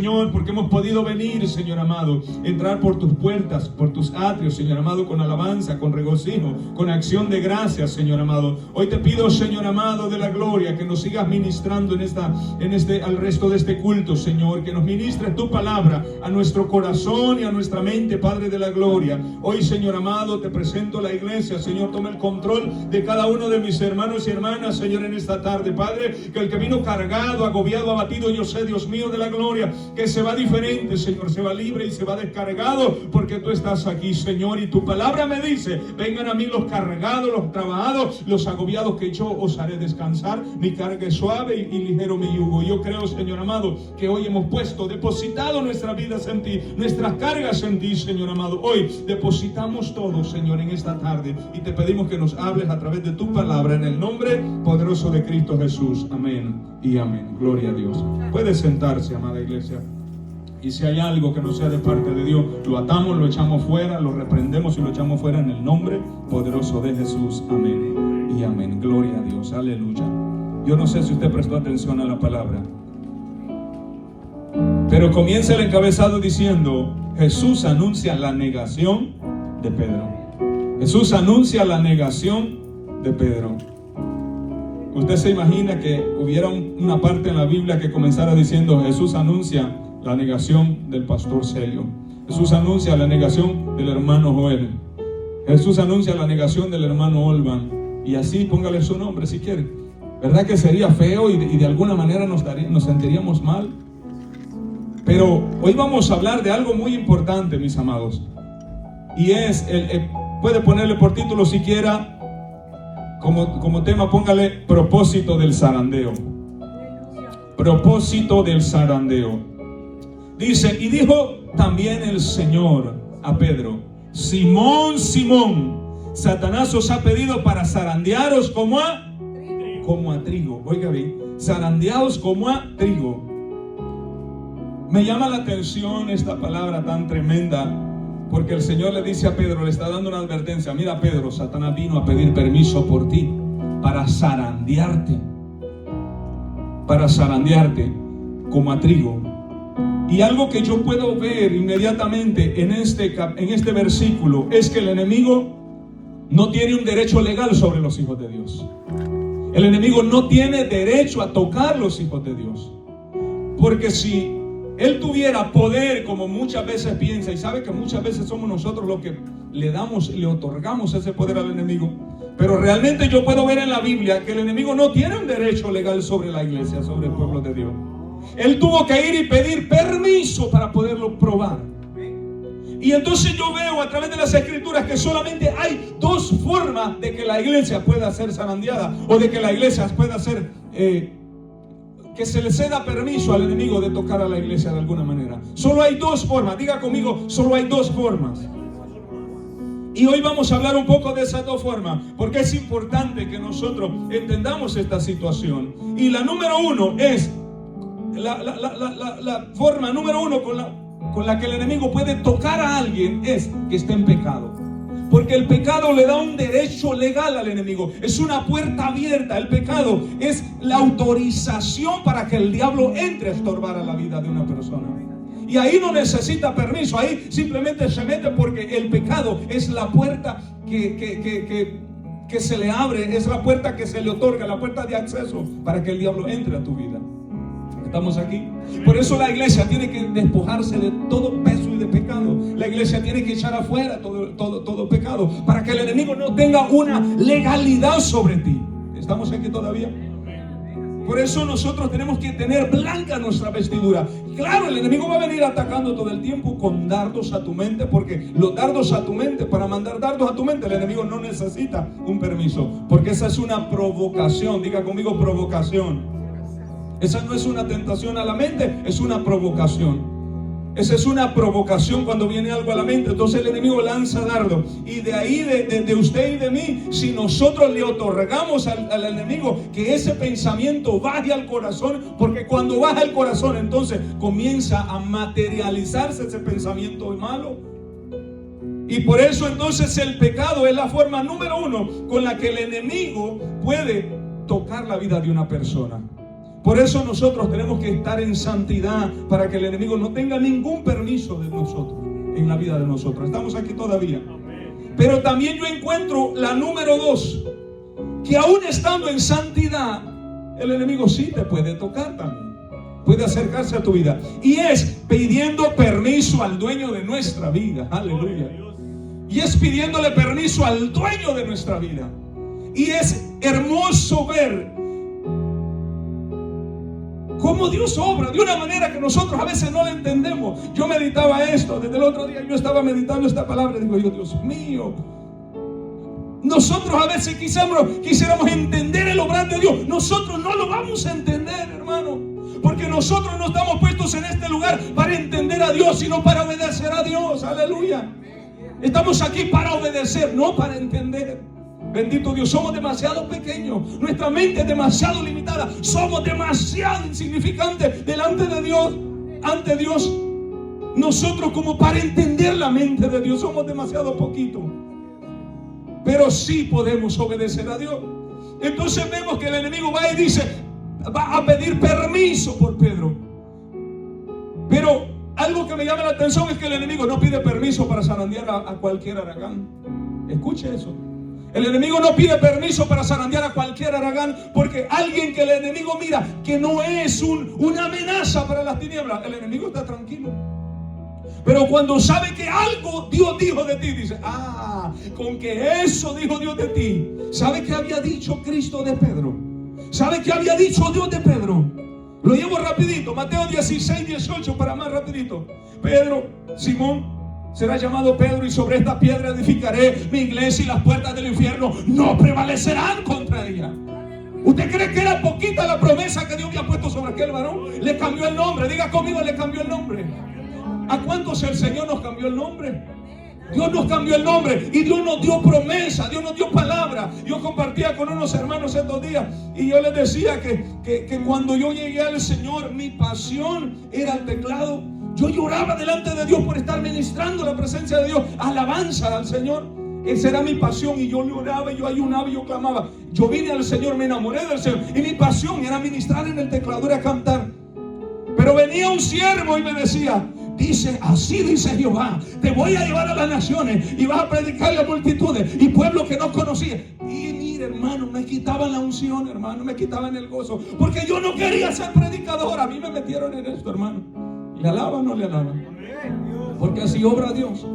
Señor, porque hemos podido venir, Señor amado, entrar por tus puertas, por tus atrios, Señor amado, con alabanza, con regocijo, con acción de gracias, Señor amado. Hoy te pido, Señor amado de la gloria, que nos sigas ministrando al resto de este culto, Señor, que nos ministres tu palabra a nuestro corazón y a nuestra mente, Padre de la gloria. Hoy, Señor amado, te presento la iglesia. Señor, toma el control de cada uno de mis hermanos y hermanas, Señor, en esta tarde, Padre, que el que vino cargado, agobiado, abatido, yo sé, Dios mío de la gloria, que se va diferente, Señor, se va libre y se va descargado, porque tú estás aquí, Señor, y tu palabra me dice: vengan a mí los cargados, los trabajados, los agobiados, que yo os haré descansar. Mi carga es suave y ligero mi yugo. Yo creo, Señor amado, que hoy hemos depositado nuestras vidas en ti, nuestras cargas en ti, Señor amado. Hoy depositamos todo, Señor, en esta tarde, y te pedimos que nos hables a través de tu palabra, en el nombre poderoso de Cristo Jesús. Amén y amén. Gloria a Dios. Puede sentarse, amada iglesia. Y si hay algo que no sea de parte de Dios, lo atamos, lo echamos fuera, lo reprendemos y lo echamos fuera en el nombre poderoso de Jesús. Amén y amén. Gloria a Dios. Aleluya. Yo no sé si usted prestó atención a la palabra, pero comienza el encabezado diciendo: Jesús anuncia la negación de Pedro. Jesús anuncia la negación de Pedro. Usted se imagina que hubiera una parte en la Biblia que comenzara diciendo: Jesús anuncia la negación del pastor Celio, Jesús anuncia la negación del hermano Joel, Jesús anuncia la negación del hermano Olvan, y así póngale su nombre si quiere. ¿Verdad que sería feo y de alguna manera nos sentiríamos mal? Pero hoy vamos a hablar de algo muy importante, mis amados, y es, puede ponerle por título siquiera, como tema, póngale: propósito del zarandeo. Propósito del zarandeo. Dice: y dijo también el Señor a Pedro: Simón, Simón, Satanás os ha pedido para zarandearos como a trigo. Oiga bien, zarandeados como a trigo. Me llama la atención esta palabra tan tremenda, porque el Señor le dice a Pedro, le está dando una advertencia: mira, Pedro, Satanás vino a pedir permiso por ti para zarandearte como a trigo. Y algo que yo puedo ver inmediatamente en este versículo es que el enemigo no tiene un derecho legal sobre los hijos de Dios. El enemigo no tiene derecho a tocar los hijos de Dios, porque si él tuviera poder, como muchas veces piensa, y sabe que muchas veces somos nosotros los que le otorgamos ese poder al enemigo, pero realmente yo puedo ver en la Biblia que el enemigo no tiene un derecho legal sobre la iglesia, sobre el pueblo de Dios. Él tuvo que ir y pedir permiso para poderlo probar. Y entonces yo veo a través de las escrituras que solamente hay dos formas de que la iglesia pueda ser zarandeada, o de que la iglesia pueda ser que se le ceda permiso al enemigo de tocar a la iglesia de alguna manera. Solo hay dos formas. Diga conmigo: solo hay dos formas. Y hoy vamos a hablar un poco de esas dos formas, porque es importante que nosotros entendamos esta situación. Y la número uno es la forma número uno con la que el enemigo puede tocar a alguien, es que esté en pecado. Porque el pecado le da un derecho legal al enemigo. Es una puerta abierta. El pecado es la autorización para que el diablo entre a estorbar a la vida de una persona. Y ahí no necesita permiso. Ahí simplemente se mete, porque el pecado es la puerta que se le abre. Es la puerta que se le otorga, la puerta de acceso para que el diablo entre a tu vida. ¿Estamos aquí? Por eso la iglesia tiene que despojarse de todo peso y de pecado. La iglesia tiene que echar afuera todo pecado, para que el enemigo no tenga una legalidad sobre ti. ¿Estamos aquí todavía? Por eso nosotros tenemos que tener blanca nuestra vestidura. Claro, el enemigo va a venir atacando todo el tiempo con dardos a tu mente, porque los dardos a tu mente, para mandar dardos a tu mente, el enemigo no necesita un permiso, porque esa es una provocación. Diga conmigo: provocación. Esa no es una tentación a la mente, es una provocación. Esa es una provocación cuando viene algo a la mente. Entonces el enemigo lanza dardo. Y de ahí, de usted y de mí, si nosotros le otorgamos al enemigo que ese pensamiento baje al corazón, porque cuando baja el corazón, entonces comienza a materializarse ese pensamiento malo. Y por eso entonces el pecado es la forma número uno con la que el enemigo puede tocar la vida de una persona. Por eso nosotros tenemos que estar en santidad, para que el enemigo no tenga ningún permiso de nosotros, en la vida de nosotros. Estamos aquí todavía. Pero también yo encuentro la número 2, que aún estando en santidad, el enemigo sí te puede tocar también. Puede acercarse a tu vida. Y es pidiendo permiso al dueño de nuestra vida. Aleluya. Y es pidiéndole permiso al dueño de nuestra vida. Y es hermoso ver cómo Dios obra de una manera que nosotros a veces no la entendemos. Yo meditaba esto, desde el otro día yo estaba meditando esta palabra y digo yo, Dios mío, nosotros a veces quisiéramos entender el obrar de Dios. Nosotros no lo vamos a entender, hermano, porque nosotros no estamos puestos en este lugar para entender a Dios, sino para obedecer a Dios. Aleluya. Estamos aquí para obedecer, no para entender. Bendito Dios, somos demasiado pequeños, nuestra mente es demasiado limitada, somos demasiado insignificantes delante de Dios, ante Dios. Nosotros, como para entender la mente de Dios, somos demasiado poquitos. Pero sí podemos obedecer a Dios. Entonces vemos que el enemigo va y dice, va a pedir permiso por Pedro. Pero algo que me llama la atención es que el enemigo no pide permiso para zarandear a cualquier haragán. Escuche eso. El enemigo no pide permiso para zarandear a cualquier haragán, porque alguien que el enemigo mira que no es una amenaza para las tinieblas, el enemigo está tranquilo. Pero cuando sabe que algo Dios dijo de ti, dice, con que eso dijo Dios de ti. ¿Sabe qué había dicho Cristo de Pedro? ¿Sabe qué había dicho Dios de Pedro? Lo llevo rapidito, Mateo 16, 18, para más rapidito. Pedro, Simón, será llamado Pedro, y sobre esta piedra edificaré mi iglesia, y las puertas del infierno no prevalecerán contra ella. ¿Usted cree que era poquita la promesa que Dios había puesto sobre aquel varón? Le cambió el nombre. Diga conmigo, le cambió el nombre. ¿A cuántos el Señor nos cambió el nombre? Dios nos cambió el nombre y Dios nos dio promesa, Dios nos dio palabra. Yo compartía con unos hermanos estos días y yo les decía que cuando yo llegué al Señor, mi pasión era el teclado. Yo lloraba delante de Dios por estar ministrando la presencia de Dios, alabanza al Señor. Esa era mi pasión, y yo lloraba, y yo ayunaba, y yo clamaba. Yo vine al Señor, me enamoré del Señor, y mi pasión era ministrar en el teclado, era cantar. Pero venía un siervo y me decía, así dice Jehová, te voy a llevar a las naciones y vas a predicarle a multitudes y pueblos que no conocía. Y mire, hermano, me quitaban la unción, hermano, me quitaban el gozo, porque yo no quería ser predicador. A mí me metieron en esto, hermano. ¿Le alaba o no le alaba? Porque así obra Dios.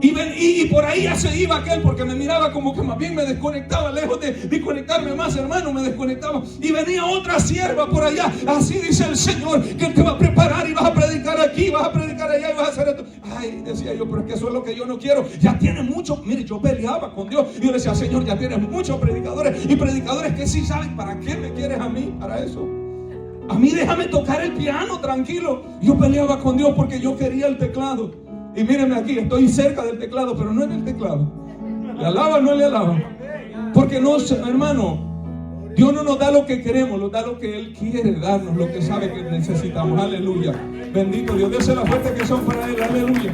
Y por ahí ya se iba aquel, porque me miraba como que más bien me desconectaba. Lejos de conectarme más, hermano, me desconectaba. Y venía otra sierva por allá. Así dice el Señor, que Él te va a preparar y vas a predicar aquí, vas a predicar allá y vas a hacer esto. Ay, decía yo, pero es que eso es lo que yo no quiero. Ya tienes mucho. Mire, yo peleaba con Dios y yo le decía, Señor, ya tienes muchos predicadores, y predicadores que sí saben. ¿Para qué me quieres a mí para eso? A mí déjame tocar el piano tranquilo. Yo peleaba con Dios porque yo quería el teclado. Y mírenme aquí, estoy cerca del teclado, pero no en el teclado. ¿Le alaba o no le alaba? Porque no, hermano, Dios no nos da lo que queremos, nos da lo que Él quiere darnos, lo que sabe que necesitamos. Aleluya. Bendito Dios. Dese la fuerza que son para Él. Aleluya.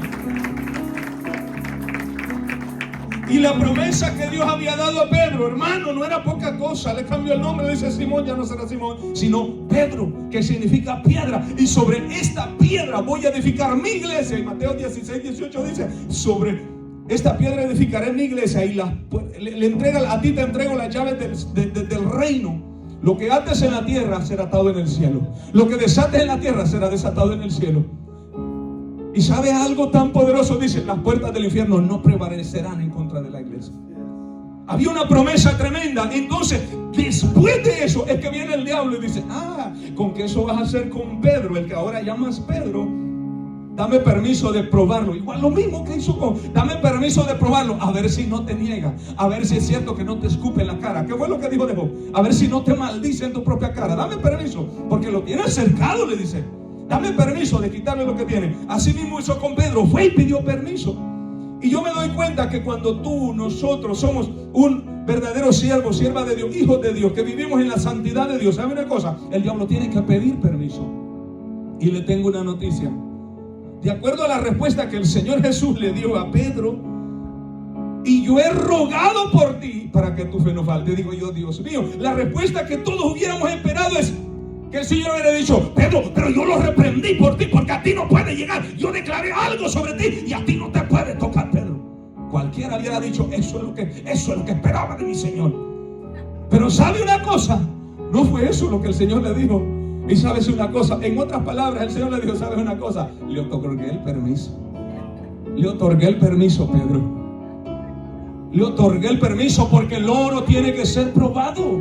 Y la promesa que Dios había dado a Pedro, hermano, no era poca cosa. Le cambió el nombre, le dice Simón, ya no será Simón, sino Pedro, que significa piedra. Y sobre esta piedra voy a edificar mi iglesia. Y Mateo 16, 18 dice, sobre esta piedra edificaré mi iglesia. Y le entrega, a ti te entrego las llaves del reino. Lo que ates en la tierra será atado en el cielo. Lo que desates en la tierra será desatado en el cielo. Y sabe algo tan poderoso, dice, las puertas del infierno no prevalecerán en contra de la iglesia. Había una promesa tremenda. Entonces, después de eso es que viene el diablo y dice, con que eso vas a hacer con Pedro, el que ahora llamas Pedro. Dame permiso de probarlo. Igual lo mismo que hizo dame permiso de probarlo, a ver si no te niega, a ver si es cierto que no te escupe en la cara. ¿Qué fue lo que dijo de Job? A ver si no te maldice en tu propia cara. Dame permiso, porque lo tienes cercado, le dice. Dame permiso de quitarle lo que tiene. Así mismo hizo con Pedro, fue y pidió permiso. Y yo me doy cuenta que cuando nosotros somos un verdadero siervo, sierva de Dios, hijos de Dios, que vivimos en la santidad de Dios, ¿sabe una cosa? El diablo tiene que pedir permiso. Y le tengo una noticia. De acuerdo a la respuesta que el Señor Jesús le dio a Pedro, y yo he rogado por ti para que tu fe no falte. Digo yo, Dios mío, la respuesta que todos hubiéramos esperado es que el Señor hubiera dicho: Pedro, pero yo lo reprendí por ti, porque a ti no puede llegar. Yo declaré algo sobre ti y a ti no te puede tocar, Pedro. Cualquiera hubiera dicho: eso es lo que esperaba de mi Señor. Pero ¿sabe una cosa? No fue eso lo que el Señor le dijo. Y sabes una cosa, en otras palabras, el Señor le dijo: ¿sabes una cosa? Le otorgué el permiso. Le otorgué el permiso, Pedro. Le otorgué el permiso porque el oro tiene que ser probado.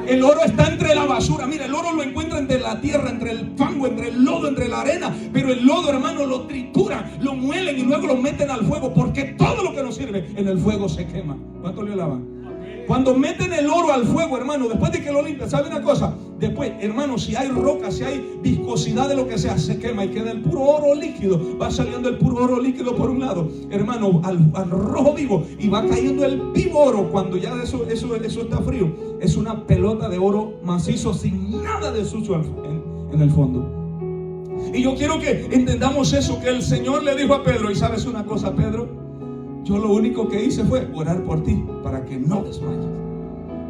El oro está entre la basura. Mira, el oro lo encuentra entre la tierra, entre el fango, entre el lodo, entre la arena. Pero el lodo, hermano, lo trituran, lo muelen y luego lo meten al fuego, porque todo lo que nos sirve en el fuego se quema. ¿Cuánto le alaban? Cuando meten el oro al fuego, hermano, después de que lo limpian, ¿sabe una cosa? Después, hermano, si hay roca, si hay viscosidad de lo que sea, se quema y queda el puro oro líquido. Va saliendo el puro oro líquido por un lado, hermano, al rojo vivo, y va cayendo el vivo oro. Cuando ya eso está frío, es una pelota de oro macizo sin nada de sucio en el fondo. Y yo quiero que entendamos eso, que el Señor le dijo a Pedro: y sabes una cosa, Pedro, yo lo único que hice fue orar por ti para que no desmayes.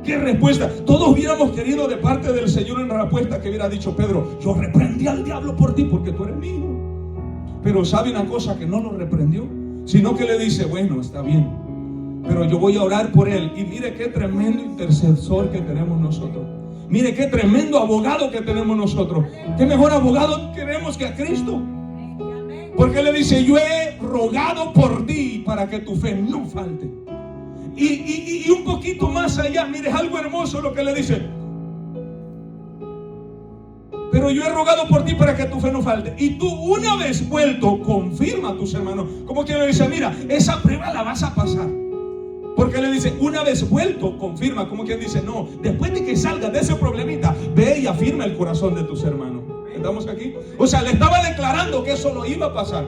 ¿Qué respuesta? Todos hubiéramos querido de parte del Señor una respuesta que hubiera dicho: Pedro, yo reprendí al diablo por ti porque tú eres mío. Pero ¿sabe una cosa? Que no lo reprendió, sino que le dice: bueno, está bien, pero yo voy a orar por él. Y mire qué tremendo intercesor que tenemos nosotros. Mire qué tremendo abogado que tenemos nosotros. ¿Qué mejor abogado queremos que a Cristo? Porque le dice: yo he rogado por ti para que tu fe no falte. Y un poquito más allá, mire, es algo hermoso lo que le dice: pero yo he rogado por ti para que tu fe no falte. Y tú, una vez vuelto, confirma a tus hermanos. Como quien le dice: mira, esa prueba la vas a pasar. Porque le dice: una vez vuelto, confirma. Como quien dice: no, después de que salgas de ese problemita, ve y afirma el corazón de tus hermanos. ¿Estamos aquí? O sea, le estaba declarando que eso no iba a pasar,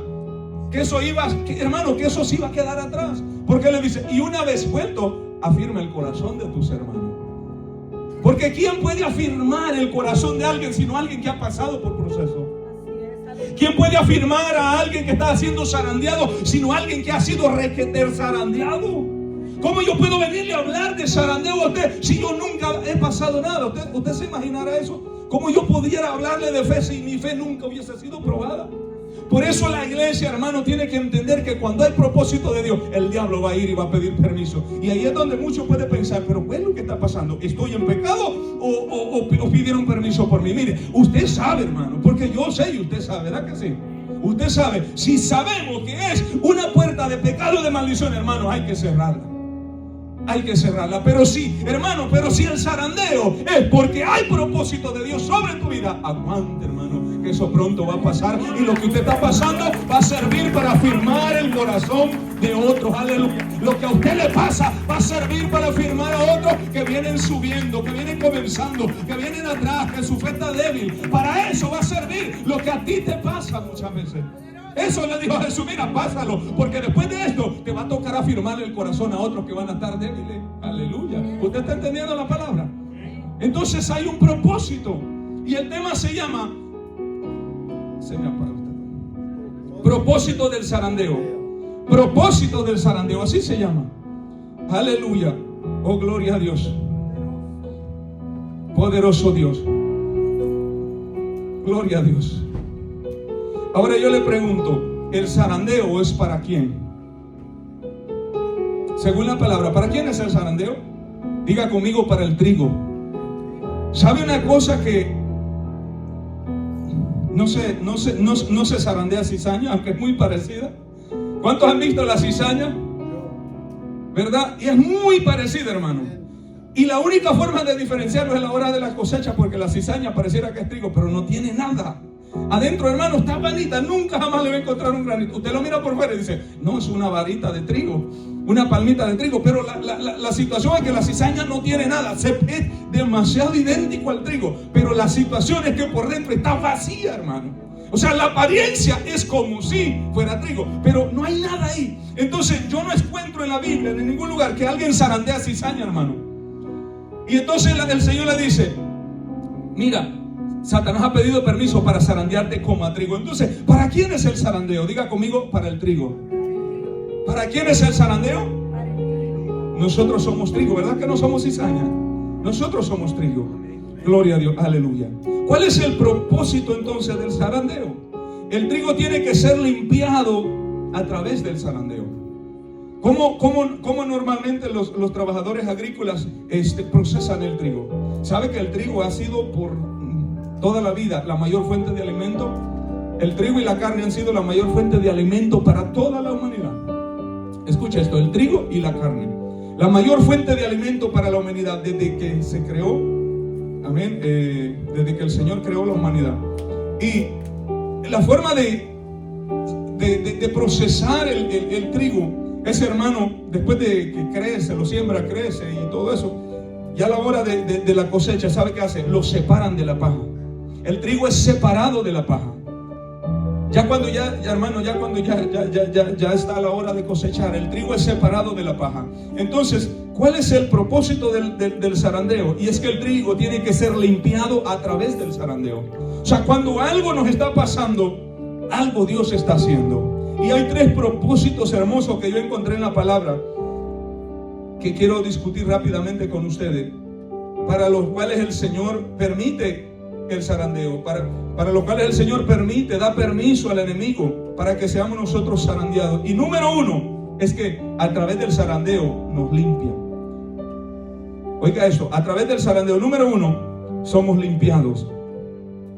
que eso iba, hermano, que eso se iba a quedar atrás. Porque le dice: y una vez vuelto, afirma el corazón de tus hermanos. Porque ¿quién puede afirmar el corazón de alguien sino alguien que ha pasado por proceso? ¿Quién puede afirmar a alguien que está siendo zarandeado sino alguien que ha sido requeter zarandeado? ¿Cómo yo puedo venirle a hablar de zarandeo a usted si yo nunca he pasado nada? ¿Usted se imaginará eso? ¿Cómo yo pudiera hablarle de fe si mi fe nunca hubiese sido probada? Por eso la iglesia, hermano, tiene que entender que cuando hay propósito de Dios, el diablo va a ir y va a pedir permiso. Y ahí es donde muchos pueden pensar: pero ¿qué es lo que está pasando? ¿Estoy en pecado o pidieron permiso por mí? Mire, usted sabe, hermano, porque yo sé y usted sabe, ¿verdad que sí? Usted sabe, si sabemos que es una puerta de pecado y de maldición, hermano, hay que cerrarla. Hay que cerrarla. Pero sí, hermano, pero si el zarandeo es porque hay propósito de Dios sobre tu vida, aguante, hermano, que eso pronto va a pasar. Y lo que usted está pasando va a servir para afirmar el corazón de otros. Aleluya. Lo que a usted le pasa va a servir para afirmar a otros que vienen subiendo, que vienen comenzando, que vienen atrás, que su fe está débil. Para eso va a servir lo que a ti te pasa muchas veces. Eso le dijo a Jesús: mira, pásalo, porque después de esto te va a tocar afirmarle el corazón a otros que van a estar débiles. Aleluya. ¿Usted está entendiendo la palabra? Entonces hay un propósito. Y el tema se llama, propósito del zarandeo. Propósito del zarandeo, así se llama. Aleluya. Oh, gloria a Dios. Poderoso Dios. Gloria a Dios. Ahora yo le pregunto: ¿el zarandeo es para quién? Según la palabra, ¿para quién es el zarandeo? Diga conmigo: para el trigo. ¿Sabe una cosa? Que no se zarandea cizaña, aunque es muy parecida. ¿Cuántos han visto la cizaña? ¿Verdad? Y es muy parecida, hermano. Y la única forma de diferenciarlo es la hora de la cosecha, porque la cizaña pareciera que es trigo, pero no tiene nada. Adentro, hermano, está vanita. Nunca jamás le va a encontrar un granito. Usted lo mira por fuera y dice: no, es una varita de trigo, una palmita de trigo. Pero la situación es que la cizaña no tiene nada. Es demasiado idéntico al trigo. Pero la situación es que por dentro está vacía, hermano. O sea, la apariencia es como si fuera trigo, pero no hay nada ahí. Entonces yo no encuentro en la Biblia, en ningún lugar, que alguien zarandea cizaña, hermano. Y entonces el Señor le dice: mira, Satanás ha pedido permiso para zarandearte como a trigo. Entonces, ¿para quién es el zarandeo? Diga conmigo: para el trigo. ¿Para quién es el zarandeo? nosotros somos trigo, ¿verdad que no somos cizaña? Nosotros somos trigo. Gloria a Dios, aleluya. ¿Cuál es el propósito entonces del zarandeo? El trigo tiene que ser limpiado a través del zarandeo. ¿Cómo normalmente los trabajadores agrícolas procesan el trigo? ¿Sabe que el trigo ha sido por toda la vida la mayor fuente de alimento? El trigo y la carne han sido la mayor fuente de alimento para toda la humanidad. Escucha esto, el trigo y la carne, la mayor fuente de alimento para la humanidad desde que se creó, amén, desde que el Señor creó la humanidad. Y la forma de procesar el trigo es, hermano, después de que crece, lo siembra, crece y todo eso, ya a la hora de la cosecha, ¿sabe qué hace? Lo separan de la paja. El trigo es separado de la paja. Ya cuando hermano, ya cuando ya está la hora de cosechar, el trigo es separado de la paja. Entonces, ¿cuál es el propósito del zarandeo? Y es que el trigo tiene que ser limpiado a través del zarandeo. O sea, cuando algo nos está pasando, algo Dios está haciendo. Y hay 3 propósitos hermosos que yo encontré en la palabra que quiero discutir rápidamente con ustedes, para los cuales el Señor permite el zarandeo, para los cuales el Señor da permiso al enemigo para que seamos nosotros zarandeados. Y número 1 es que a través del zarandeo nos limpia. Oiga eso, a través del zarandeo, número 1, somos limpiados,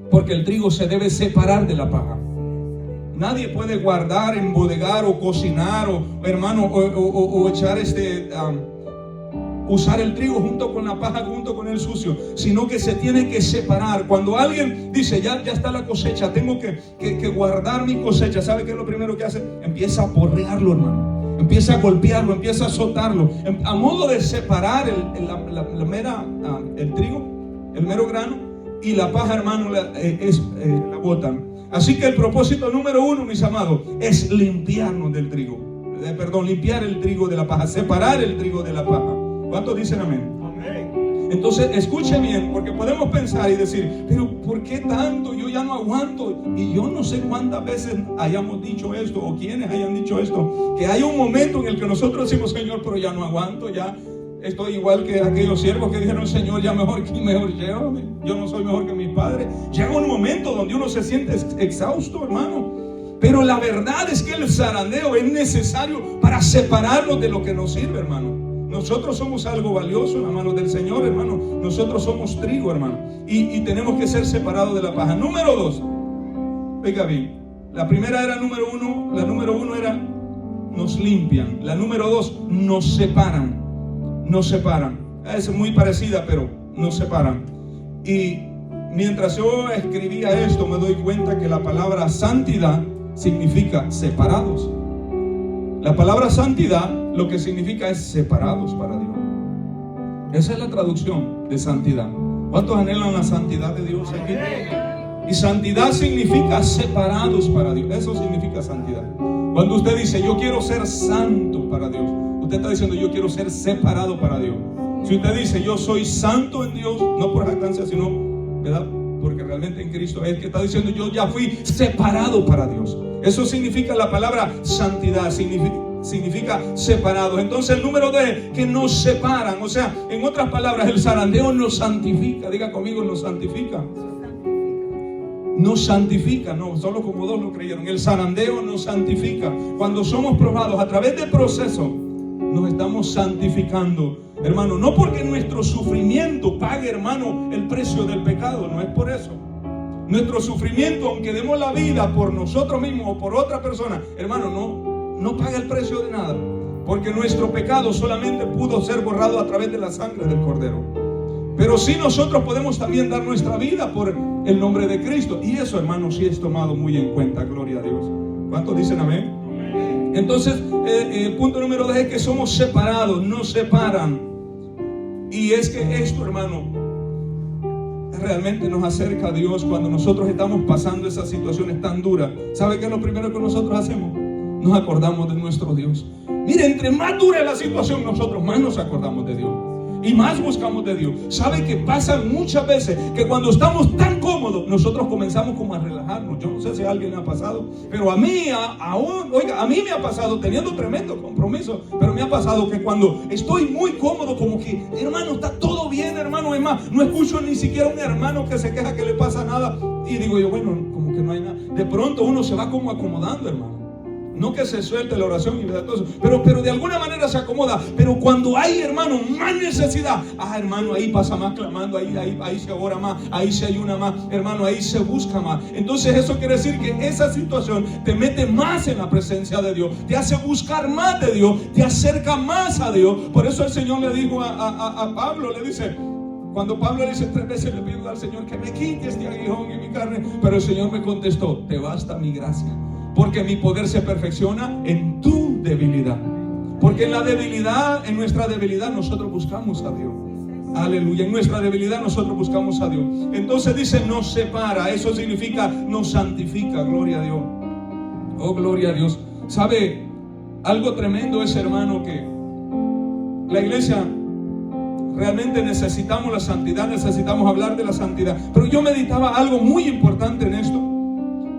porque el trigo se debe separar de la paja. Nadie puede guardar, embodegar o cocinar o echar usar el trigo junto con la paja, junto con el sucio, sino que se tiene que separar. Cuando alguien dice, ya está la cosecha, tengo que guardar mi cosecha, ¿sabe qué es lo primero que hace? Empieza a porrearlo, hermano. Empieza a golpearlo, empieza a azotarlo, a modo de separar el trigo, el mero grano, y la paja, hermano, la botan. Así que el propósito número 1, mis amados, es limpiarnos del trigo. Limpiar el trigo de la paja, separar el trigo de la paja. ¿Cuántos dicen amén? Amén. Entonces, escuche bien, porque podemos pensar y decir, pero ¿por qué tanto? Yo ya no aguanto. Y yo no sé cuántas veces hayamos dicho esto, o quienes hayan dicho esto, que hay un momento en el que nosotros decimos, Señor, pero ya no aguanto, ya estoy igual que aquellos siervos que dijeron, Señor, ya mejor llévame, yo no soy mejor que mis padres. Llega un momento donde uno se siente exhausto, hermano. Pero la verdad es que el zarandeo es necesario para separarnos de lo que nos sirve, hermano. Nosotros somos algo valioso en las manos del Señor, hermano. Nosotros somos trigo, hermano. Y tenemos que ser separados de la paja. Número 2. Oiga bien. La primera era número 1. La número 1 era nos limpian. La número 2, nos separan. Nos separan. Es muy parecida, pero nos separan. Y mientras yo escribía esto, me doy cuenta que la palabra santidad significa separados. La palabra santidad lo que significa es separados para Dios. Esa es la traducción de santidad. ¿Cuántos anhelan la santidad de Dios aquí? Y santidad significa separados para Dios. Eso significa santidad. Cuando usted dice yo quiero ser santo para Dios, usted está diciendo yo quiero ser separado para Dios. Si usted dice yo soy santo en Dios, no por jactancia, sino, ¿verdad?, porque realmente en Cristo es que está diciendo yo ya fui separado para Dios. Eso significa la palabra santidad, significa separado. Entonces el número 2, que nos separan. O sea, en otras palabras, el zarandeo nos santifica. Diga conmigo, nos santifica. Nos santifica, no, solo como 2 lo creyeron. El zarandeo nos santifica. Cuando somos probados a través del proceso, nos estamos santificando, hermano. No porque nuestro sufrimiento pague, hermano, el precio del pecado. No es por eso. Nuestro sufrimiento, aunque demos la vida por nosotros mismos o por otra persona, hermano, no paga el precio de nada. Porque nuestro pecado solamente pudo ser borrado a través de la sangre del Cordero. Pero sí nosotros podemos también dar nuestra vida por el nombre de Cristo. Y eso, hermano, sí es tomado muy en cuenta. Gloria a Dios. ¿Cuántos dicen amén? Entonces, el punto número 2 es que somos separados, nos separan. Y es que esto, hermano, realmente nos acerca a Dios cuando nosotros estamos pasando esas situaciones tan duras. ¿Sabe qué es lo primero que nosotros hacemos? Nos acordamos de nuestro Dios. Mire, entre más dura es la situación, nosotros más nos acordamos de Dios. y más buscamos de Dios. ¿Sabe que pasa muchas veces que cuando estamos tan cómodos, nosotros comenzamos como a relajarnos? Yo no sé si a alguien le ha pasado, pero a mí a mí me ha pasado, teniendo tremendo compromiso, pero me ha pasado que cuando estoy muy cómodo, como que, hermano, está todo bien, hermano. Es más, no escucho ni siquiera un hermano que se queja que le pasa nada, y digo yo, bueno, como que no hay nada. De pronto uno se va como acomodando, hermano. No que se suelte la oración y todo eso, pero de alguna manera se acomoda. Pero cuando hay, hermano, más necesidad, hermano, ahí pasa más clamando, ahí se ora más, ahí se ayuna más, hermano, ahí se busca más. Entonces eso quiere decir que esa situación te mete más en la presencia de Dios, te hace buscar más de Dios, te acerca más a Dios. Por eso el Señor le dijo a Pablo, le dice, cuando Pablo le dice 3 veces, le pido al Señor que me quite este aguijón en mi carne, pero el Señor me contestó, te basta mi gracia, porque mi poder se perfecciona en tu debilidad. Porque en la debilidad, en nuestra debilidad nosotros buscamos a Dios. Aleluya, en nuestra debilidad nosotros buscamos a Dios. Entonces dice, nos separa, eso significa nos santifica, gloria a Dios. Oh, gloria a Dios. ¿Sabe? Algo tremendo es, hermano, que la iglesia realmente necesitamos la santidad, necesitamos hablar de la santidad. Pero yo meditaba algo muy importante en esto.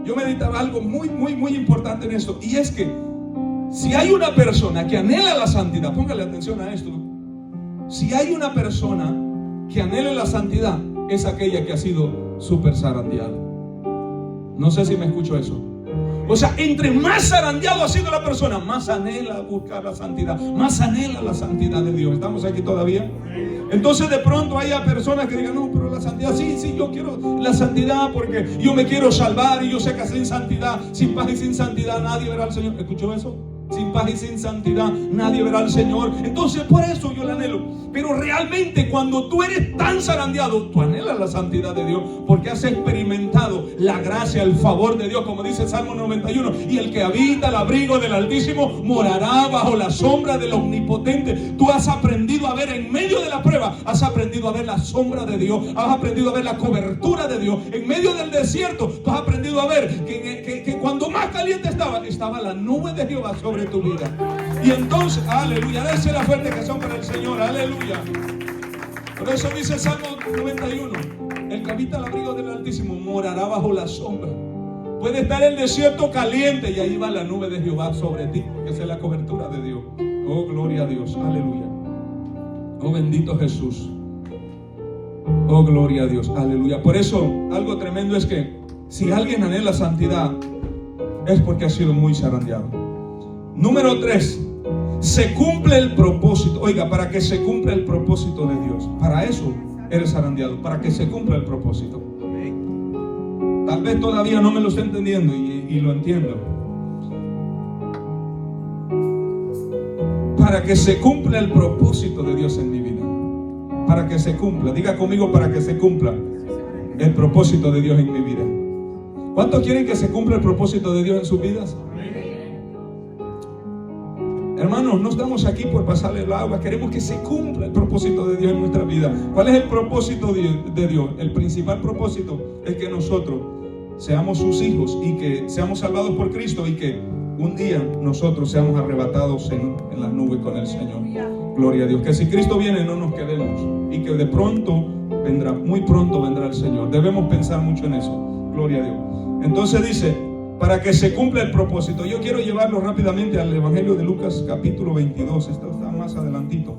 Yo meditaba algo muy importante en esto. Y es que si hay una persona que anhela la santidad, póngale atención a esto. Si hay una persona que anhela la santidad, es aquella que ha sido súper zarandeada. No sé si me escucho eso. O sea, entre más zarandeado ha sido la persona, más anhela buscar la santidad, más anhela la santidad de Dios. ¿Estamos aquí todavía? Entonces de pronto hay personas que digan, no, pero la santidad, sí, yo quiero la santidad porque yo me quiero salvar y yo sé que sin santidad, sin paz y sin santidad nadie verá al Señor. ¿Escuchó eso? Sin paz y sin santidad nadie verá al Señor. Entonces por eso yo la anhelo. Pero realmente cuando tú eres tan zarandeado, tú anhelas la santidad de Dios, porque has experimentado la gracia, el favor de Dios, como dice Salmo 91. Y el que habita al abrigo del Altísimo morará bajo la sombra del Omnipotente. Tú has aprendido a ver en medio de la prueba, has aprendido a ver la sombra de Dios, has aprendido a ver la cobertura de Dios. En medio del desierto, tú has aprendido a ver que cuando más caliente estaba la nube de Jehová sobre tu vida. Y entonces, aleluya, dése la fuerte que son para el Señor, aleluya. Por eso dice Salmo 91, el que habita al abrigo del Altísimo morará bajo la sombra. Puede estar el desierto caliente y ahí va la nube de Jehová sobre ti, porque esa es la cobertura de Dios. Oh, gloria a Dios, aleluya. Oh, bendito Jesús. Oh, gloria a Dios, aleluya. Por eso, algo tremendo es que si alguien anhela santidad, es porque ha sido muy zarandeado. Número 3, se cumple el propósito. Oiga, para que se cumpla el propósito de Dios, para eso eres zarandeado, para que se cumpla el propósito. Tal vez todavía no me lo estoy entendiendo y lo entiendo. Para que se cumpla el propósito de Dios en mi vida. Para que se cumpla, diga conmigo, para que se cumpla el propósito de Dios en mi vida. ¿Cuántos quieren que se cumpla el propósito de Dios en sus vidas? Hermanos, no estamos aquí por pasarle el agua. Queremos que se cumpla el propósito de Dios en nuestra vida. ¿Cuál es el propósito de Dios? El principal propósito es que nosotros seamos sus hijos y que seamos salvados por Cristo y que un día nosotros seamos arrebatados en las nubes con el Señor. Gloria a Dios. Que si Cristo viene no nos quedemos y que de pronto vendrá, muy pronto vendrá el Señor. Debemos pensar mucho en eso. Gloria a Dios. Entonces dice, para que se cumpla el propósito. Yo quiero llevarlo rápidamente al Evangelio de Lucas capítulo 22. Esto está más adelantito.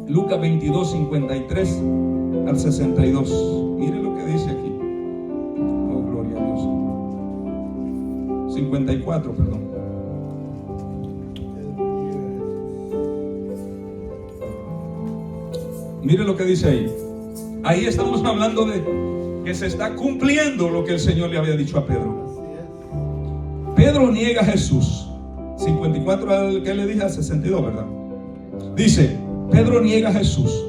Lucas 22, 53 al 62. Mire lo que dice aquí. Oh, gloria a Dios. 54, perdón. Mire lo que dice ahí. Ahí estamos hablando de que se está cumpliendo lo que el Señor le había dicho a Pedro. Pedro niega a Jesús. 54 al que le dije, a 62, ¿verdad? Dice, Pedro niega a Jesús.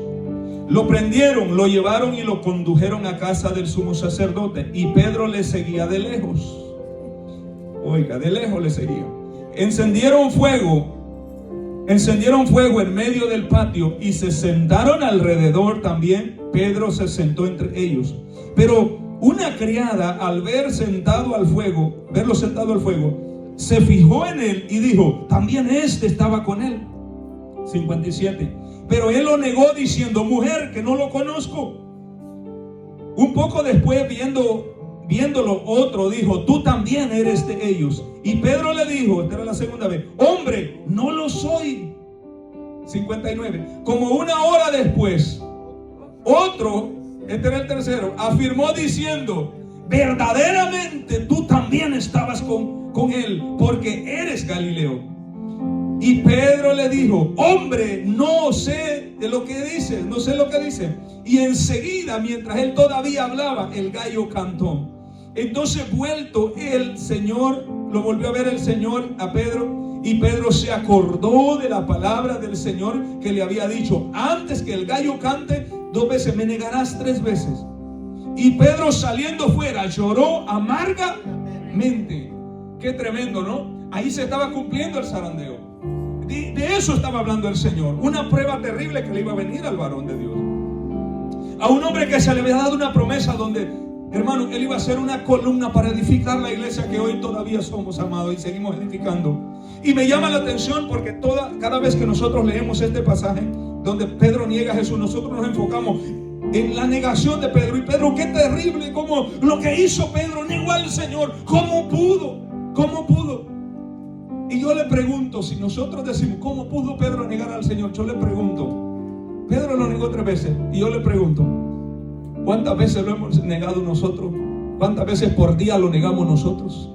Lo prendieron, lo llevaron y lo condujeron a casa del sumo sacerdote. Y Pedro le seguía de lejos. Oiga, de lejos le seguía. Encendieron fuego en medio del patio y se sentaron alrededor también. Pedro se sentó entre ellos. Pero una criada, al verlo sentado al fuego, se fijó en él y dijo, también este estaba con él. 57. Pero él lo negó diciendo: mujer, que no lo conozco. Un poco después, viéndolo, otro dijo: tú también eres de ellos. Y Pedro le dijo, esta era la segunda vez: hombre, no lo soy. 59. Como una hora después, otro, este era el tercero, afirmó diciendo: verdaderamente tú también estabas con él, porque eres Galileo. Y Pedro le dijo: hombre, no sé de lo que dice, no sé lo que dice. Y enseguida, mientras él todavía hablaba, el gallo cantó. Entonces, vuelto el Señor, lo volvió a ver el Señor a Pedro, y Pedro se acordó de la palabra del Señor que le había dicho: antes que el gallo cante 2 veces me negarás 3 veces. Y Pedro, saliendo fuera, lloró amargamente. Qué tremendo, ¿no? Ahí se estaba cumpliendo el zarandeo. De eso estaba hablando el Señor. Una prueba terrible que le iba a venir al varón de Dios. A un hombre que se le había dado una promesa donde, hermano, él iba a ser una columna para edificar la iglesia que hoy todavía somos, amados, y seguimos edificando. Y me llama la atención porque cada vez que nosotros leemos este pasaje donde Pedro niega a Jesús, nosotros nos enfocamos en la negación de Pedro. Y Pedro, qué terrible, como lo que hizo Pedro, negó al Señor. ¿Cómo pudo? ¿Cómo pudo? Y yo le pregunto, si nosotros decimos: ¿cómo pudo Pedro negar al Señor? Yo le pregunto, Pedro lo negó 3 veces. Y yo le pregunto, ¿cuántas veces lo hemos negado nosotros? ¿Cuántas veces por día lo negamos nosotros?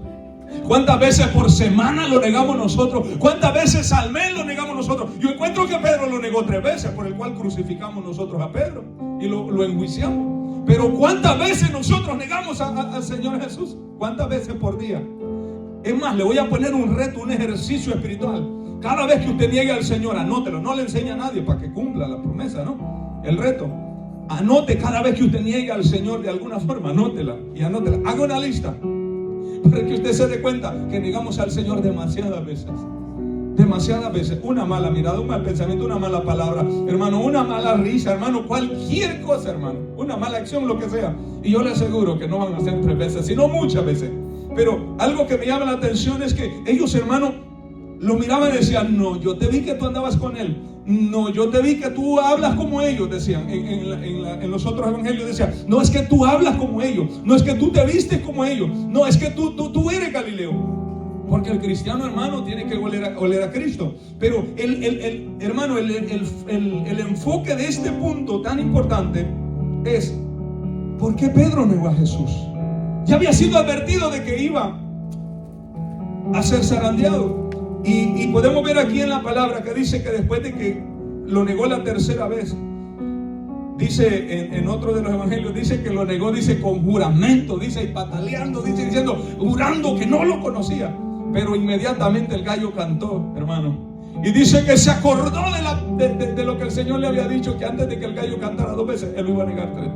¿Cuántas veces por semana lo negamos nosotros? ¿Cuántas veces al mes lo negamos nosotros? Yo encuentro que Pedro lo negó 3 veces, por el cual crucificamos nosotros a Pedro y lo enjuiciamos. Pero ¿cuántas veces nosotros negamos al Señor Jesús? ¿Cuántas veces por día? Es más, le voy a poner un reto, un ejercicio espiritual. Cada vez que usted niegue al Señor, anótelo. No le enseñe a nadie para que cumpla la promesa, ¿no? El reto. Anote cada vez que usted niegue al Señor de alguna forma, anótela y anótela. Haga una lista para que usted se dé cuenta que negamos al Señor demasiadas veces. Demasiadas veces. Una mala mirada, un mal pensamiento, una mala palabra, hermano, una mala risa, hermano, cualquier cosa, hermano, una mala acción, lo que sea. Y yo le aseguro que no van a ser 3 veces, sino muchas veces. Pero algo que me llama la atención es que ellos, hermano, lo miraban y decían: no, yo te vi que tú andabas con él. No, yo te vi que tú hablas como ellos, decían. En los otros evangelios decían: no, es que tú hablas como ellos. No, es que tú te vistes como ellos. No, es que tú eres Galileo. Porque el cristiano, hermano, tiene que oler a Cristo. Pero hermano, el enfoque de este punto tan importante es: ¿por qué Pedro negó a Jesús? Ya había sido advertido de que iba a ser zarandeado. Y podemos ver aquí en la palabra que dice que después de que lo negó la 3ª vez, dice en otro de los evangelios, dice que lo negó, dice con juramento, dice y pataleando, dice diciendo, jurando que no lo conocía. Pero inmediatamente el gallo cantó, hermano. Y dice que se acordó de lo que el Señor le había dicho, que antes de que el gallo cantara 2 veces, él lo iba a negar 3.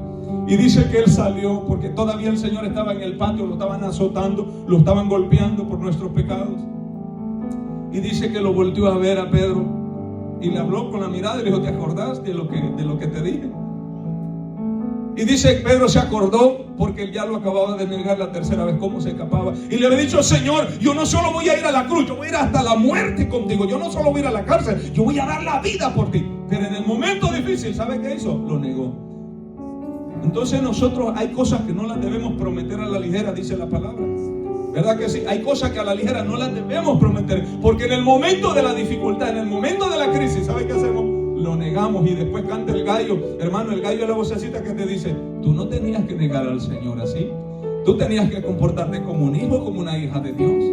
Y dice que él salió porque todavía el Señor estaba en el patio, lo estaban azotando, lo estaban golpeando por nuestros pecados. Y dice que lo volteó a ver a Pedro y le habló con la mirada y le dijo: ¿te acordás de lo que te dije? Y dice que Pedro se acordó porque él ya lo acababa de negar la 3ª vez. ¿Cómo se escapaba? Y le había dicho: Señor, yo no solo voy a ir a la cruz, yo voy a ir hasta la muerte contigo. Yo no solo voy a ir a la cárcel, yo voy a dar la vida por ti. Pero en el momento difícil, ¿sabe qué hizo? Lo negó. Entonces nosotros hay cosas que no las debemos prometer a la ligera, dice la palabra. ¿Verdad que sí? Hay cosas que a la ligera no las debemos prometer, porque en el momento de la dificultad, en el momento de la crisis, ¿sabe qué hacemos? Lo negamos y después canta el gallo. Hermano, el gallo es la vocecita que te dice: tú no tenías que negar al Señor así. Tú tenías que comportarte como un hijo, como una hija de Dios.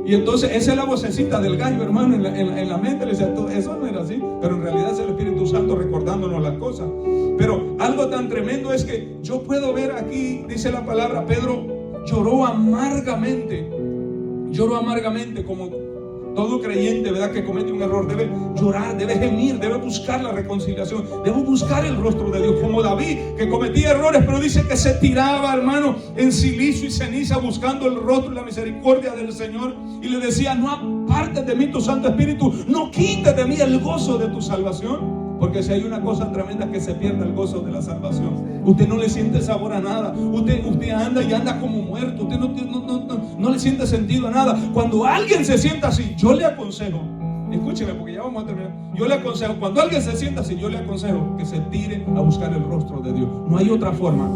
Y entonces esa es la vocecita del gallo, hermano, en la mente le dice: eso no era así. Pero en realidad es el Espíritu Santo recordándonos las cosas. Pero algo tan tremendo es que yo puedo ver aquí, dice la palabra, Pedro lloró amargamente, como todo creyente, ¿verdad?, que comete un error debe llorar, debe gemir, debe buscar la reconciliación, debe buscar el rostro de Dios, como David, que cometía errores, pero dice que se tiraba, hermano, en silicio y ceniza buscando el rostro y la misericordia del Señor, y le decía: no apartes de mí tu Santo Espíritu, no quites de mí el gozo de tu salvación. Porque si hay una cosa tremenda, que se pierda el gozo de la salvación. Usted no le siente sabor a nada. Usted anda y anda como muerto. Usted no le siente sentido a nada. Cuando alguien se sienta así, yo le aconsejo escúcheme porque ya vamos a terminar. Yo le aconsejo, cuando alguien se sienta así, yo le aconsejo que se tire a buscar el rostro de Dios. No hay otra forma.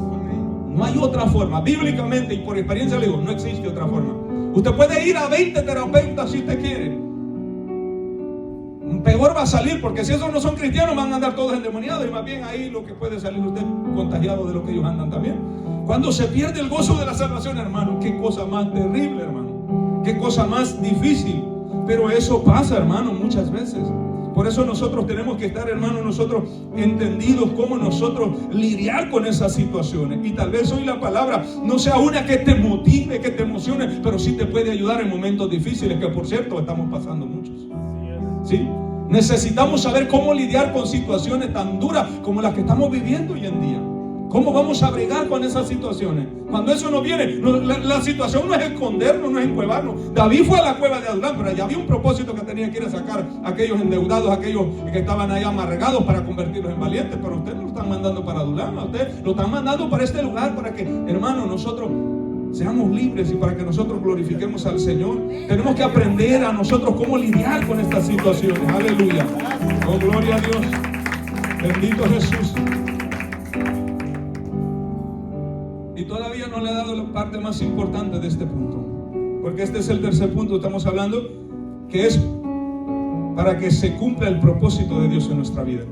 No hay otra forma. Bíblicamente y por experiencia le digo, no existe otra forma. Usted puede ir a 20 terapeutas si usted quiere. Peor va a salir, porque si esos no son cristianos van a andar todos endemoniados, y más bien ahí lo que puede salir usted contagiado de lo que ellos andan también. Cuando se pierde el gozo de la salvación, hermano, qué cosa más terrible, hermano, qué cosa más difícil. Pero eso pasa, hermano, muchas veces. Por eso nosotros tenemos que estar, hermano, nosotros entendidos cómo nosotros lidiar con esas situaciones. Y tal vez hoy la palabra no sea una que te motive, que te emocione, pero sí te puede ayudar en momentos difíciles, que por cierto estamos pasando muchos. ¿Sí? Necesitamos saber cómo lidiar con situaciones tan duras como las que estamos viviendo hoy en día. ¿Cómo vamos a bregar con esas situaciones? Cuando eso nos viene, la situación no es escondernos, no es encuevarnos. David fue a la cueva de Adulam, pero allá había un propósito que tenía que ir a sacar a aquellos endeudados, aquellos que estaban ahí amargados, para convertirlos en valientes. Pero usted no lo están mandando para Adulam, a usted lo están mandando para este lugar, para que, hermano, nosotros seamos libres y para que nosotros glorifiquemos al Señor. Tenemos que aprender a nosotros cómo lidiar con estas situaciones. Aleluya. Oh, gloria a Dios. Bendito Jesús. Y todavía no le he dado la parte más importante de este punto, porque este es el tercer punto. Estamos hablando que es para que se cumpla el propósito de Dios en nuestra vida.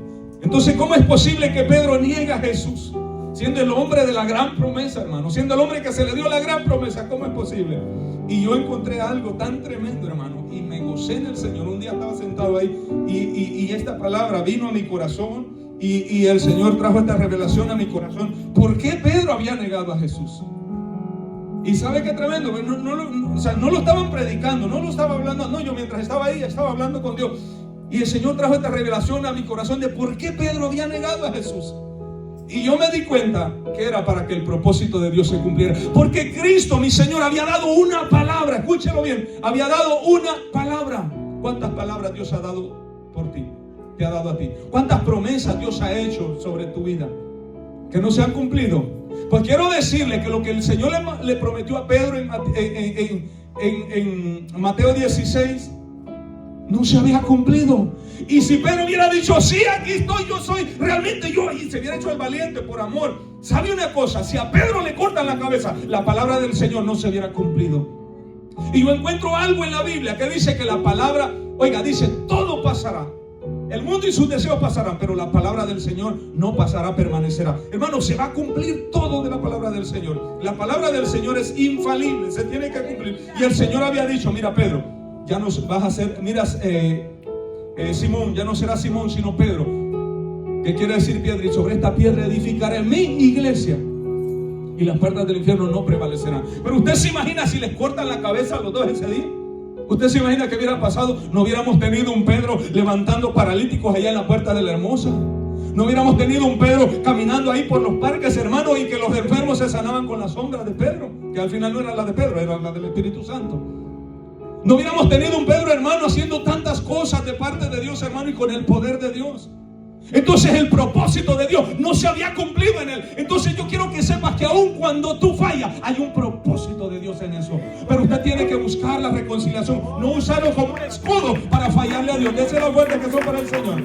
Entonces, ¿cómo es posible que Pedro niegue a Jesús? Siendo el hombre de la gran promesa, hermano, siendo el hombre que se le dio la gran promesa, ¿cómo es posible? Y yo encontré algo tan tremendo, hermano, y me gocé en el Señor. Un día estaba sentado ahí y esta palabra vino a mi corazón, y el Señor trajo esta revelación a mi corazón. ¿Por qué Pedro había negado a Jesús? Y ¿sabe qué tremendo? No lo estaban predicando, no lo estaba hablando. No, yo mientras estaba ahí estaba hablando con Dios, y el Señor trajo esta revelación a mi corazón de por qué Pedro había negado a Jesús. Y yo me di cuenta que era para que el propósito de Dios se cumpliera. Porque Cristo, mi Señor, había dado una palabra. Escúchelo bien. Había dado una palabra. ¿Cuántas palabras Dios ha dado por ti? Te ha dado a ti. ¿Cuántas promesas Dios ha hecho sobre tu vida que no se han cumplido? Pues quiero decirle que lo que el Señor le prometió a Pedro en Mateo 16 no se había cumplido. Y si Pedro hubiera dicho, sí, aquí estoy, yo soy realmente yo, y se hubiera hecho el valiente por amor, ¿sabe una cosa? Si a Pedro le cortan la cabeza, la palabra del Señor no se hubiera cumplido. Y yo encuentro algo en la Biblia que dice que la palabra, oiga, dice, todo pasará. El mundo y sus deseos pasarán, pero la palabra del Señor no pasará, permanecerá. Hermano, se va a cumplir todo de la palabra del Señor. La palabra del Señor es infalible, se tiene que cumplir. Y el Señor había dicho, mira Pedro, ya no vas a ser, mira Simón, ya no será Simón sino Pedro. ¿Qué quiere decir piedra? Y sobre esta piedra edificaré mi iglesia, y las puertas del infierno no prevalecerán. Pero usted se imagina si les cortan la cabeza a los dos ese día. ¿Usted se imagina que hubiera pasado? No hubiéramos tenido un Pedro levantando paralíticos allá en la puerta de la Hermosa. No hubiéramos tenido un Pedro caminando ahí por los parques, hermano, y que los enfermos se sanaban con la sombra de Pedro, que al final no era la de Pedro, era la del Espíritu Santo. No hubiéramos tenido un Pedro, hermano, haciendo tantas cosas de parte de Dios, hermano, y con el poder de Dios. Entonces el propósito de Dios no se había cumplido en él. Entonces yo quiero que sepas que aun cuando tú fallas, hay un propósito de Dios en eso. Pero usted tiene que buscar la reconciliación, no usarlo como un escudo para fallarle a Dios. Dese la vuelta que son para el Señor.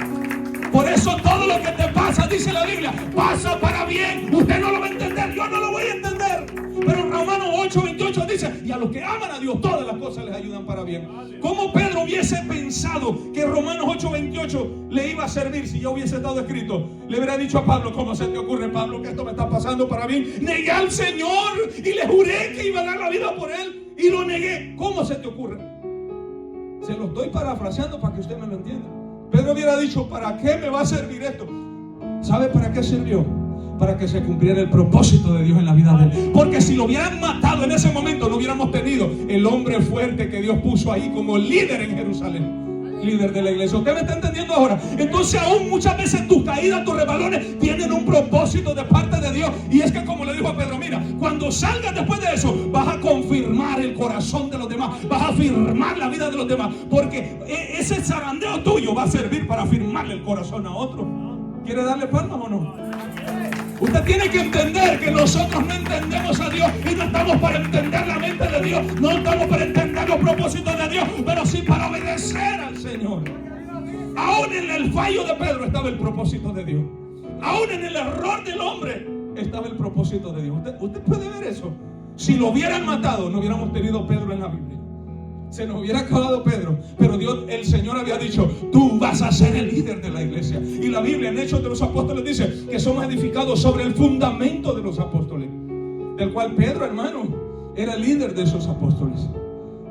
Por eso todo lo que te pasa, dice la Biblia, pasa para bien. Usted no lo va a entender, yo no lo voy a entender. Pero Romanos 8:28 dice, y a los que aman a Dios, todas las cosas les ayudan para bien. ¿Cómo Pedro hubiese pensado que Romanos 8:28 le iba a servir si ya hubiese estado escrito? Le hubiera dicho a Pablo, ¿cómo se te ocurre, Pablo, que esto me está pasando para bien? Negué al Señor y le juré que iba a dar la vida por él, y lo negué. ¿Cómo se te ocurre? Se lo estoy parafraseando para que usted me lo entienda. Pedro hubiera dicho, ¿para qué me va a servir esto? ¿Sabe para qué sirvió? Para que se cumpliera el propósito de Dios en la vida de él. Porque si lo hubieran matado en ese momento, no hubiéramos tenido el hombre fuerte que Dios puso ahí como líder en Jerusalén, líder de la iglesia. ¿Usted me está entendiendo ahora? Entonces aún muchas veces tus caídas, tus resbalones tienen un propósito de parte de Dios. Y es que, como le dijo a Pedro, mira, cuando salgas después de eso, vas a confirmar el corazón de los demás, vas a afirmar la vida de los demás, porque ese zarandeo tuyo va a servir para afirmarle el corazón a otro. ¿Quiere darle palmas o no? Usted tiene que entender que nosotros no entendemos a Dios y no estamos para entender la mente de Dios, no estamos para entender los propósitos de Dios, pero sí para obedecer al Señor. Aún en el fallo de Pedro estaba el propósito de Dios. Aún en el error del hombre estaba el propósito de Dios. Usted puede ver eso. Si lo hubieran matado, no hubiéramos tenido Pedro en la Biblia. Se nos hubiera acabado Pedro. Pero Dios, el Señor había dicho: tú vas a ser el líder de la iglesia. Y la Biblia en Hechos de los Apóstoles dice que somos edificados sobre el fundamento de los apóstoles, del cual Pedro, hermano, era el líder de esos apóstoles.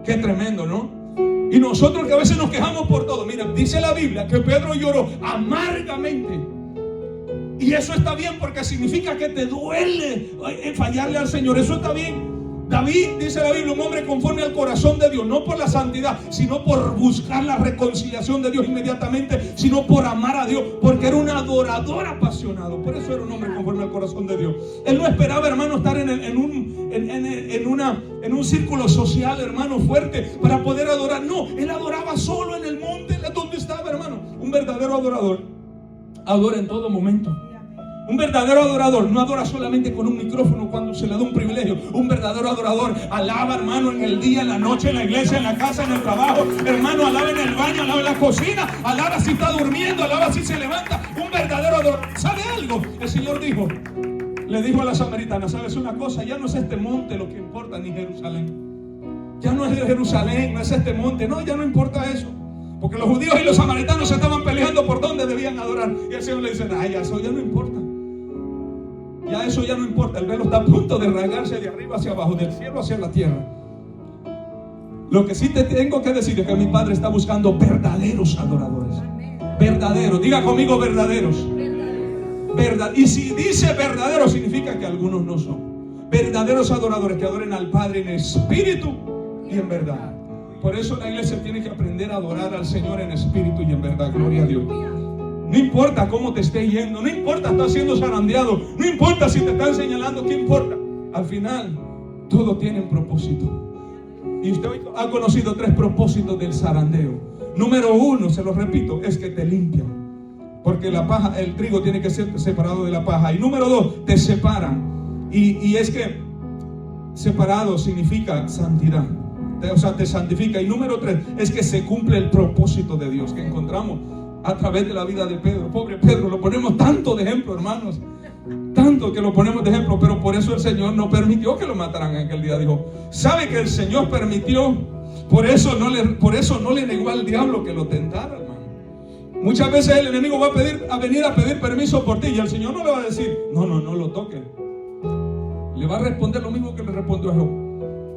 Qué tremendo, ¿no? Y nosotros que a veces nos quejamos por todo. Mira, dice la Biblia que Pedro lloró amargamente. Y eso está bien, porque significa que te duele fallarle al Señor. Eso está bien. David, dice la Biblia, un hombre conforme al corazón de Dios, no por la santidad, sino por buscar la reconciliación de Dios inmediatamente, sino por amar a Dios, porque era un adorador apasionado. Por eso era un hombre conforme al corazón de Dios. Él no esperaba, hermano, estar en un círculo social, hermano, fuerte para poder adorar. No, él adoraba solo en el monte donde estaba, hermano. Un verdadero adorador adora en todo momento. Un verdadero adorador no adora solamente con un micrófono cuando se le da un privilegio. Un verdadero adorador alaba, hermano, en el día, en la noche, en la iglesia, en la casa, en el trabajo. Hermano, alaba en el baño, alaba en la cocina, alaba si está durmiendo, alaba si se levanta. Un verdadero adorador. ¿Sabe algo? El Señor le dijo a la samaritana: ¿sabes una cosa? Ya no es este monte lo que importa, ni Jerusalén. Ya no es Jerusalén, no es este monte. No, ya no importa eso. Porque los judíos y los samaritanos se estaban peleando por dónde debían adorar. Y el Señor le dice: ay, eso ya no importa. Ya eso ya no importa. El velo está a punto de rasgarse de arriba hacia abajo, del cielo hacia la tierra. Lo que sí te tengo que decir es que mi Padre está buscando verdaderos adoradores. Verdaderos. Diga conmigo: verdaderos. Verdad. Y si dice verdadero, significa que algunos no son. Verdaderos adoradores que adoren al Padre en espíritu y en verdad. Por eso la iglesia tiene que aprender a adorar al Señor en espíritu y en verdad. Gloria a Dios. No importa cómo te esté yendo, no importa si estás siendo zarandeado, no importa si te están señalando, ¿qué importa? Al final, todo tiene un propósito. Y usted hoy ha conocido 3 propósitos del zarandeo. Número 1, se lo repito, es que te limpian. Porque la paja, el trigo tiene que ser separado de la paja. Y número 2, te separan. Y es que separado significa santidad. O sea, te santifica. Y número 3, es que se cumple el propósito de Dios que encontramos a través de la vida de Pedro. Pobre Pedro, lo ponemos tanto de ejemplo, hermanos. Tanto que lo ponemos de ejemplo. Pero por eso el Señor no permitió que lo mataran en aquel día. Dijo: ¿sabe que el Señor permitió? Por eso no le negó al diablo que lo tentara, hermano. Muchas veces el enemigo va a venir a pedir permiso por ti, y el Señor no le va a decir: no lo toque. Le va a responder lo mismo que le respondió a Job: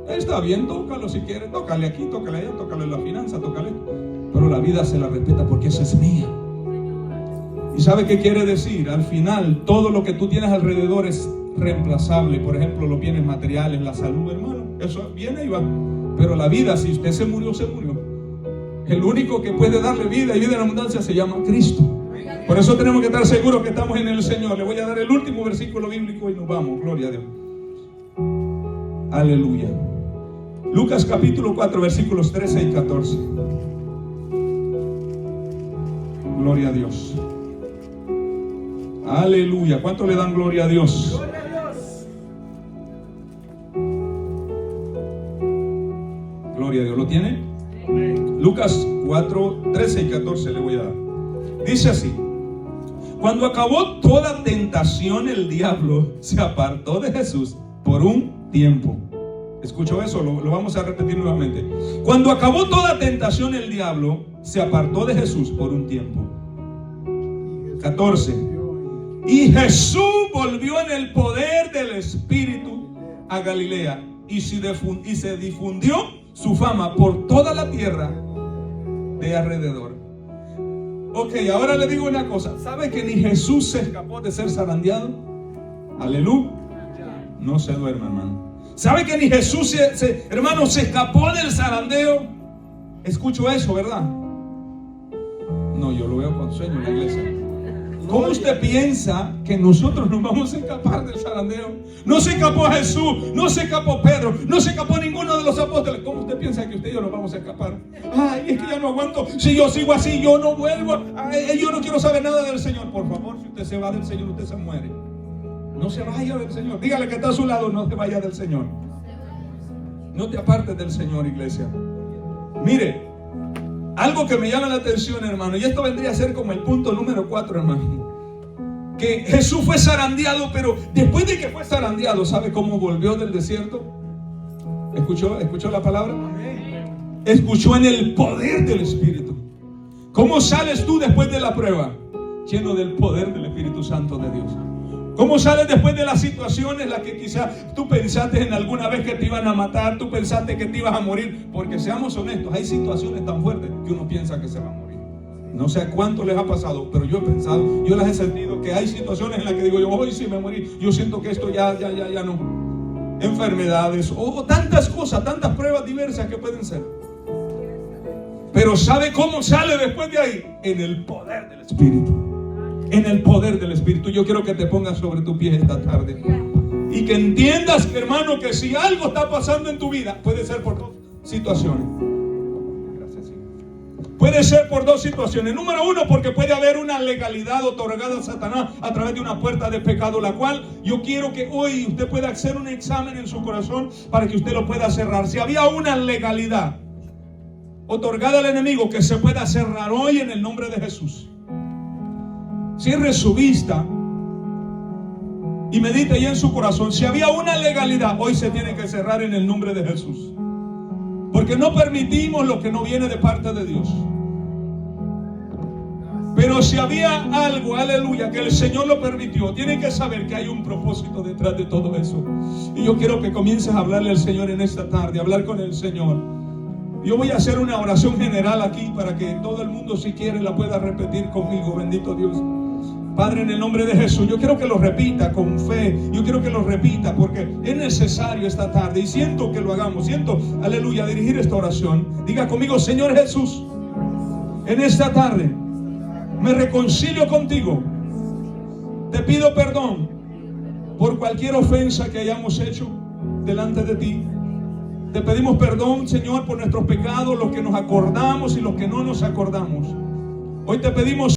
está bien, tócalo si quiere, tócale aquí, tócale allá, tócale la finanza, tócale. Pero la vida se la respeta porque esa es mía. ¿Y sabe qué quiere decir? Al final, todo lo que tú tienes alrededor es reemplazable. Por ejemplo, los bienes materiales, la salud, hermano. Eso viene y va. Pero la vida, si usted se murió, se murió. El único que puede darle vida y vida en abundancia se llama Cristo. Por eso tenemos que estar seguros que estamos en el Señor. Le voy a dar el último versículo bíblico y nos vamos. Gloria a Dios. Aleluya. Lucas capítulo 4, versículos 13 y 14. Gloria a Dios. Aleluya. ¿Cuánto le dan gloria a Dios? Gloria a Dios. Gloria a Dios. ¿Lo tiene? Lucas 4, 13 y 14 le voy a dar. Dice así: cuando acabó toda tentación, el diablo se apartó de Jesús por un tiempo. ¿Escuchó eso? Lo vamos a repetir nuevamente. Cuando acabó toda tentación, el diablo se apartó de Jesús por un tiempo. 14. Y Jesús volvió en el poder del Espíritu a Galilea, y se difundió su fama por toda la tierra de alrededor. Ok, ahora le digo una cosa. ¿Sabe que ni Jesús se escapó de ser zarandeado? Aleluya. No se duerma, hermano. ¿Sabe que ni Jesús hermano, se escapó del zarandeo? Escucho eso, ¿verdad? No, yo lo veo con sueño en la iglesia. ¿Cómo usted piensa que nosotros nos vamos a escapar del zarandeo? No se escapó Jesús, no se escapó Pedro, no se escapó ninguno de los apóstoles. ¿Cómo usted piensa que usted y yo nos vamos a escapar? Ay, es que ya no aguanto. Si yo sigo así, yo no vuelvo. Ay, yo no quiero saber nada del Señor. Por favor, si usted se va del Señor, usted se muere. No se vaya del Señor. Dígale que está a su lado, no se vaya del Señor. No te apartes del Señor, iglesia. Mire, algo que me llama la atención, hermano, y esto vendría a ser como el punto número 4, hermano. Que Jesús fue zarandeado, pero después de que fue zarandeado, ¿sabe cómo volvió del desierto? ¿Escuchó la palabra? Escuchó en el poder del Espíritu. ¿Cómo sales tú después de la prueba? Lleno del poder del Espíritu Santo de Dios. ¿Cómo sales después de las situaciones en las que quizás tú pensaste en alguna vez que te iban a matar, tú pensaste que te ibas a morir? Porque seamos honestos, hay situaciones tan fuertes que uno piensa que se va a morir. No sé a cuánto les ha pasado, pero yo he pensado, yo las he sentido, que hay situaciones en las que digo yo, hoy sí me morí, yo siento que esto ya no. Enfermedades o tantas cosas, tantas pruebas diversas que pueden ser. Pero ¿sabe cómo sale después de ahí? En el poder del Espíritu. En el poder del Espíritu. Yo quiero que te pongas sobre tu pie esta tarde y que entiendas, hermano, que si algo está pasando en tu vida, puede ser por dos situaciones. Puede ser por dos situaciones. Número uno, porque puede haber una legalidad otorgada a Satanás a través de una puerta de pecado, la cual yo quiero que hoy usted pueda hacer un examen en su corazón para que usted lo pueda cerrar. Si había una legalidad otorgada al enemigo que se pueda cerrar hoy en el nombre de Jesús. Cierre su vista y medite ahí en su corazón. Si había una legalidad, hoy se tiene que cerrar en el nombre de Jesús. Porque no permitimos lo que no viene de parte de Dios. Pero si había algo, aleluya, que el Señor lo permitió, tiene que saber que hay un propósito detrás de todo eso. Y yo quiero que comiences a hablarle al Señor en esta tarde, hablar con el Señor. Yo voy a hacer una oración general aquí para que todo el mundo, si quiere, la pueda repetir conmigo. Bendito Dios. Padre, en el nombre de Jesús, yo quiero que lo repita con fe. Yo quiero que lo repita porque es necesario esta tarde. Y siento que lo hagamos. Siento, aleluya, dirigir esta oración. Diga conmigo: Señor Jesús, en esta tarde me reconcilio contigo. Te pido perdón por cualquier ofensa que hayamos hecho delante de ti. Te pedimos perdón, Señor, por nuestros pecados, los que nos acordamos y los que no nos acordamos. Hoy te pedimos